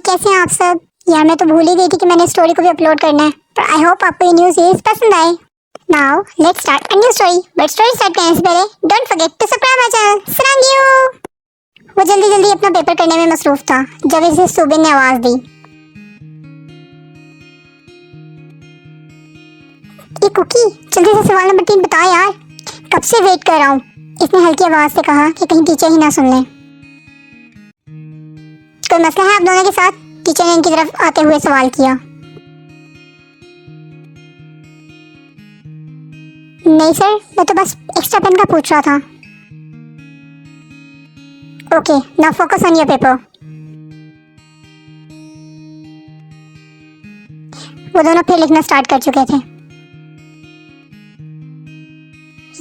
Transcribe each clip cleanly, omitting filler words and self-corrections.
कैसे हैं आप सब। यार मैं तो भूल ही गई थी कि मैंने स्टोरी को भी अपलोड करना है, पर आई होप आपको ये न्यू सीरीज पसंद आए। Now let's start a new story, but story start करने से पहले don't forget to subscribe my channel. सरांगियो। वो जल्दी जल्दी अपना पेपर करने में मसरूफ था जब इसे सुबिन ने आवाज दी। ये कुकी, जल्दी से सवाल नंबर 3 बता यार, कब से वेट कर रहा हूँ। इसने हल्की आवाज से कहा कि कहीं टीचर ही ना सुन ले। कोई मसला है आप दोनों के साथ? टीचर ने इनकी तरफ आते हुए सवाल किया। नहीं सर, मैं तो बस एक्स्ट्रा पेन का पूछ रहा था। Okay, now focus on your paper. वो दोनों फिर लिखना स्टार्ट कर चुके थे।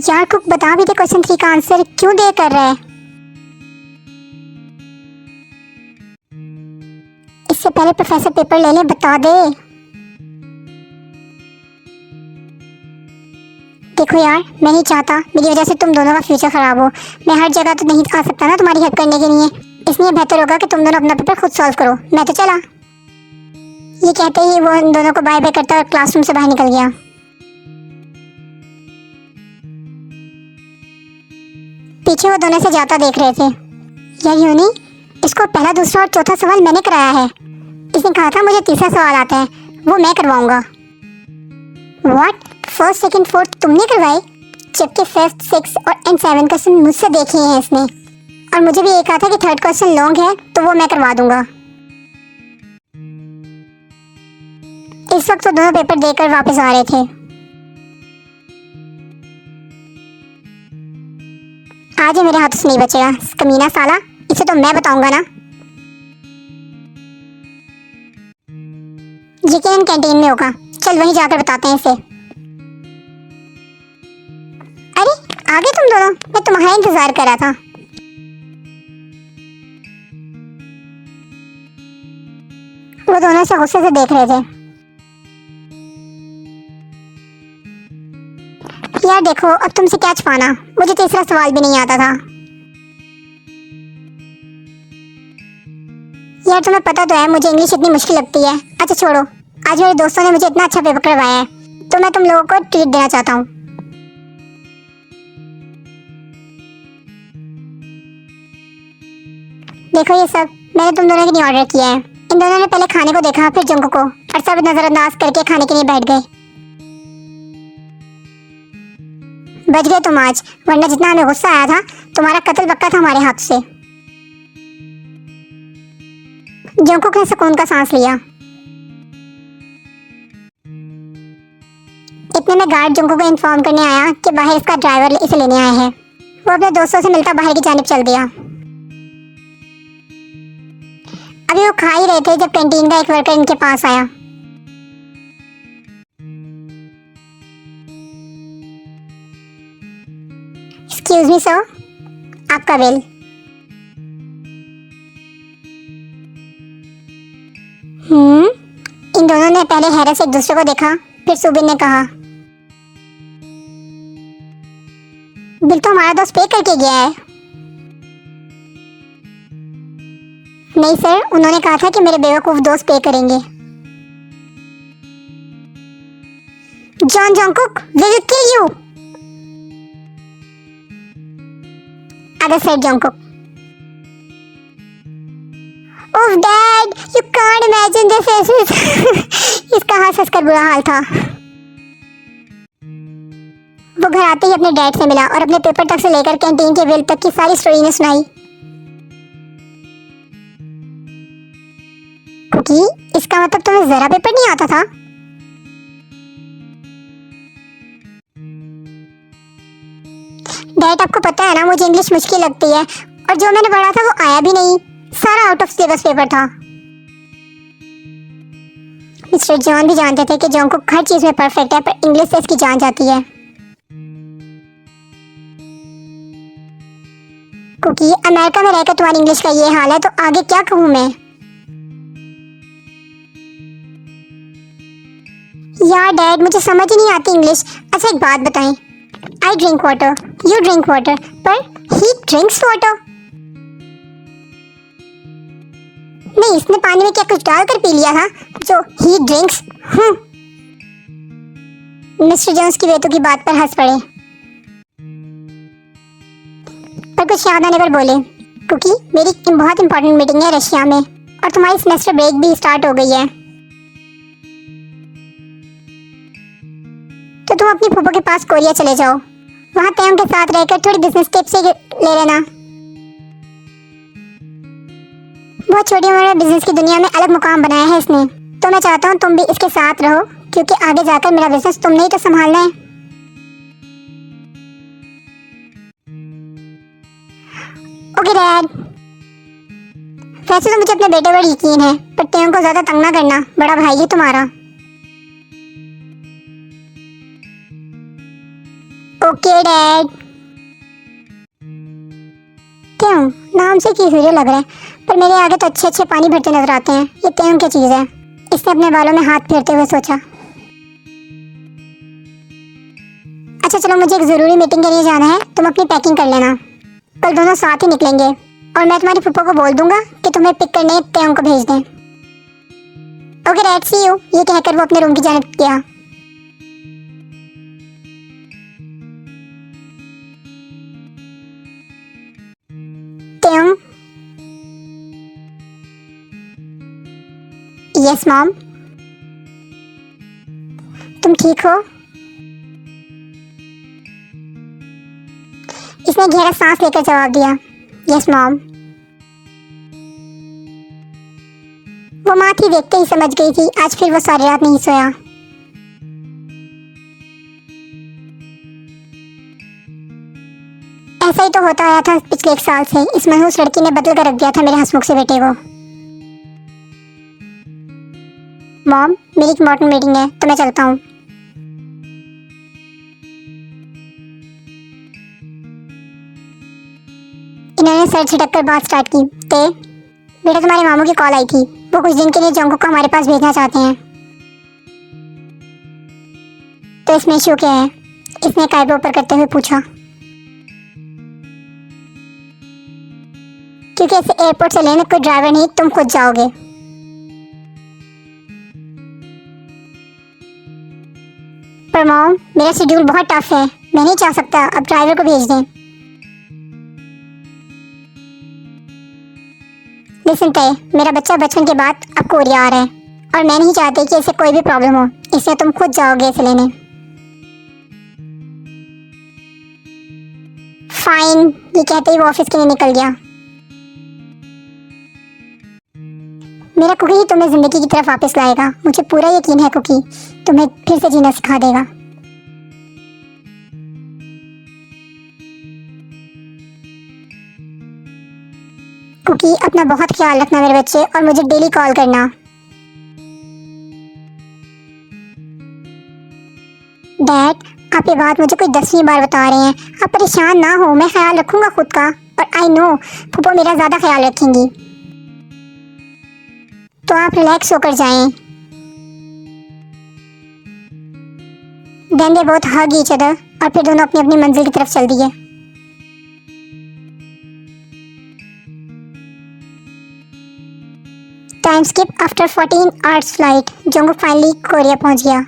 यार कुक, बता भी दे क्वेश्चन 3 का आंसर, क्यों देर कर रहा है? इससे पहले प्रोफेसर पेपर ले ले, बता दे। देखो यार, मैं नहीं चाहता मेरी वजह से तुम दोनों का फ्यूचर खराब हो। मैं हर जगह तो नहीं आ सकता ना तुम्हारी हेल्प करने के लिए, इसलिए बेहतर होगा कि तुम दोनों अपना पेपर खुद सॉल्व करो। मैं तो चला। ये कहते ही वो इन दोनों को बाय बाय करता और क्लासरूम से बाहर निकल गया। पीछे वो दोनों से जाता देख रहे थे। यार यूनी, इसको पहला, दूसरा और चौथा सवाल मैंने कराया है। इसने कहा था मुझे तीसरा सवाल आता है, वो मैं करवाऊंगा। व्हाट? फर्स्ट, सेकंड, फोर्थ तुमने करवाए, जबकि फिफ्थ, सिक्स और एंड 7 क्वेश्चन मुझसे देखे हैं इसने। और मुझे भी ये कहा था कि थर्ड क्वेश्चन लॉन्ग है तो वो मैं करवा दूंगा। इस वक्त वो दोनों पेपर देकर वापस आ रहे थे। आज ये मेरे हाथों से नहीं बचेगा, कमीना साला, इसे तो मैं बताऊंगा ना। यकीनन कैंटीन में होगा, चल वहीं जाकर बताते हैं इसे। अरे आ गए तुम दोनों, मैं तुम्हारा इंतजार कर रहा था। वो दोनों से गुस्से से देख रहे थे। यार देखो, अब तुमसे क्या छुपाना, मुझे तीसरा सवाल भी नहीं आता था। यार तुम्हें पता तो है मुझे इंग्लिश इतनी मुश्किल लगती है। अच्छा छोड़ो, आज मेरे दोस्तों ने मुझे इतना अच्छा पेपर करवाया है तो मैं तुम लोगों को ट्रीट देना चाहता हूँ। देखो ये सब मैंने तुम दोनों के लिए ऑर्डर किया है। इन दोनों ने पहले खाने को देखा, फिर जंगू को, और सब नजरअंदाज करके खाने के लिए बैठ गए। बच गए तुम आज, वरना जितना हमें गुस्सा आया था तुम्हारा कत्ल पक्का था हमारे हाथ से। जंगू ने सुकून का सांस लिया। इतने में गार्ड जंगू को इन्फॉर्म करने आया कि बाहर इसका ड्राइवर इसे लेने आया है। वो अपने दोस्तों से मिलता बाहर की जानिब चल दिया। अभी वो खा ही रहे थे जब कैंटीन का एक वर्कर इनके पास आया। एक्सक्यूज मी सर, आपका बिल। इन दोनों ने पहले हैरत से एक दूसरे को देखा, फिर सुबिन ने कहा, बिल तो हमारा दोस्त पे करके गया है। नहीं सर, उन्होंने कहा था कि मेरे बेवकूफ दोस्त पे करेंगे। Jeon Jungkook, we will kill you. Other side Jungkook. Oh dad, you can't imagine the faces. इसका हंस-हंस बुरा हाल था। वो घर आते ही अपने डैड से मिला और अपने पेपर तक से लेकर कैंटीन के बिल तक की सारी स्टोरी ने सुनाई। कुकी, इसका मतलब तुम्हें जरा पेपर नहीं आता था? डैड, आपको पता है ना, मुझे इंग्लिश मुश्किल लगती है और जो मैंने पढ़ा था वो आया भी नहीं। सारा आउट ऑफ सिलेबस पेपर था। मिस्टर जॉन भी जानते थे कि जॉन को हर चीज में परफेक्ट है, पर इंग्लिश से इसकी जान जाती है। कुकी, अमेरिका में रहकर तुम्हारी इंग्लिश का ये हाल है तो आगे क्या कहूँ मैं? यार डैड, मुझे समझ ही नहीं आती इंग्लिश। अच्छा एक बात बताएं, I drink water, you drink water, पर ही ड्रिंक्स वाटर। नहीं, इसने पानी में क्या कुछ डालकर पी लिया था जो ही ड्रिंक्स? मिस्टर जोन्स की बेटों की बात पर हंस पड़े, पर कुछ याद आने पर बोले, क्योंकि मेरी बहुत इंपॉर्टेंट मीटिंग है रशिया में और तुम्हारी सेमेस्टर ब्रेक भी स्टार्ट हो गई है, तो तुम अपनी फूफो के पास कोरिया चले जाओ। वहाँ तयम के साथ रहकर थोड़ी बिजनेस टिप्स ले लेना। बहुत छोटी उम्र में बिजनेस की दुनिया में अलग मुकाम बनाया है इसने, तो मैं चाहता हूँ तुम भी इसके साथ रहो, क्योंकि आगे जाकर मेरा बिजनेस तुमने ही तो संभालना है। Okay dad. वैसे तो मुझे अपने बेटे पर यकीन है, पर तयम को ज्यादा तंग ना करना, बड़ा भाई है तुम्हारा। Okay dad. क्यों, नाम से की हीरो लग रहा है, पर मेरे आगे तो अच्छे अच्छे पानी भरते नजर आते हैं। ये तयम क्या चीज है? इसने अपने बालों में हाथ फेरते हुए सोचा। अच्छा चलो, मुझे एक जरूरी मीटिंग के लिए जाना है, तुम अपनी पैकिंग कर लेना। कल दोनों साथ ही निकलेंगे और मैं तुम्हारी फूफो को बोल दूंगा कि तुम्हें पिक करने तयम को भेज दें। Okay dad, see you. ये कहकर वो अपने रूम की जानिब गया। तयम। Yes mom. तुम ठीक हो? इसने गहरा सांस लेकर जवाब दिया, यस मॉम। वो माँ थी, देखते ही समझ गई थी आज फिर वो सारी रात नहीं सोया। ऐसा ही तो होता आया था पिछले 1 साल से। इस मनहूस लड़की ने बदल कर रख दिया था मेरे हंसमुख से बेटे को। मॉम, मेरी एक इम्पोर्टेंट मीटिंग है तो मैं चलता हूँ। इन्होंने सर छिटक कर बात स्टार्ट की। बेटा, तुम्हारे मामू की कॉल आई थी, वो कुछ दिन के लिए जोंको को हमारे पास भेजना चाहते हैं। तो इसमें इशू क्या है? इसने कायबो ऊपर करते हुए पूछा। क्योंकि इसे एयरपोर्ट से लेने कोई ड्राइवर नहीं, तुम खुद जाओगे। पर मॉम, मेरा शेड्यूल बहुत टफ है, मैं नहीं चाह सकता अब ड्राइवर को भेज दें। लिसन तय, मेरा बच्चा बचपन के बाद अब कोरिया आ रहा है और मैं नहीं चाहती कि इसे कोई भी प्रॉब्लम हो, इसलिए तुम खुद जाओगे इसे लेने। फाइन। ये कहते ही वो ऑफिस के लिए निकल गया। मेरा कुकी ही तुम्हें जिंदगी की तरफ वापस लाएगा, मुझे पूरा यकीन है। कुकी तुम्हें फिर से जीना सिखा देगा। कुकी, अपना बहुत ख्याल रखना मेरे बच्चे, और मुझे डेली कॉल करना। डैड, आप ये बात मुझे कोई 10वीं बार बता रहे हैं। आप परेशान ना हो, मैं ख्याल रखूंगा खुद का, और आई नो फूफो मेरा ज्यादा ख्याल रखेंगी, तो आप रिलैक्स होकर जाएं। Then they both hug each other और फिर दोनों अपनी अपनी मंजिल की तरफ चल दिए। Time skip after 14 hours flight, Jungkook finally Korea पहुंच गया।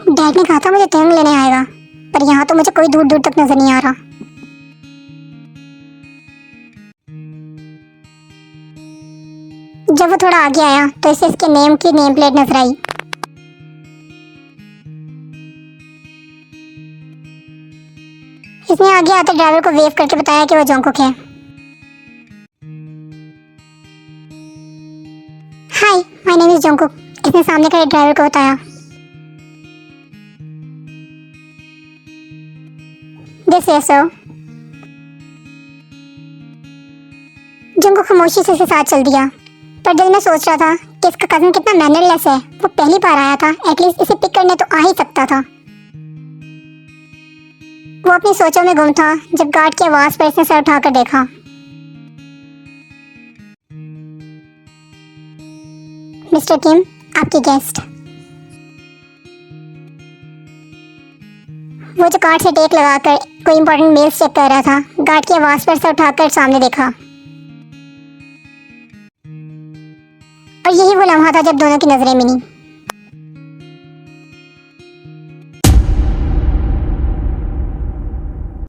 डैड ने कहा था मुझे ताएकोok लेने आएगा, पर यहाँ तो मुझे कोई दूर दूर तक नजर नहीं आ रहा। जब वो थोड़ा आगे आया तो इसे इसके नेम की नेम प्लेट नजर आई। इसने आगे आते ड्राइवर को वेव करके बताया कि वो जोंगकुक है। हाय, माय नेम इज जोंगकुक, इसने सामने खड़े ड्राइवर को बताया। This is so. जोंगकुक खामोशी से साथ चल दिया, पर दिल में सोच रहा था कि इसका कजन कितना मैनरलेस है। वो पहली बार आया था, एटलीस्ट इसे पिक करने तो आ ही सकता था। वो अपनी सोचों में गुम था जब गार्ड की आवाज पर इसने सर उठाकर देखा। मिस्टर किम, आपकी गेस्ट। वो जो कार्ड से टेक लगाकर कोई इंपॉर्टेंट मेल्स चेक कर रहा था, गार्ड की आवाज पर सर उठाकर सामने देखा। और यही वो लम्हा था जब दोनों की नजरें मिली।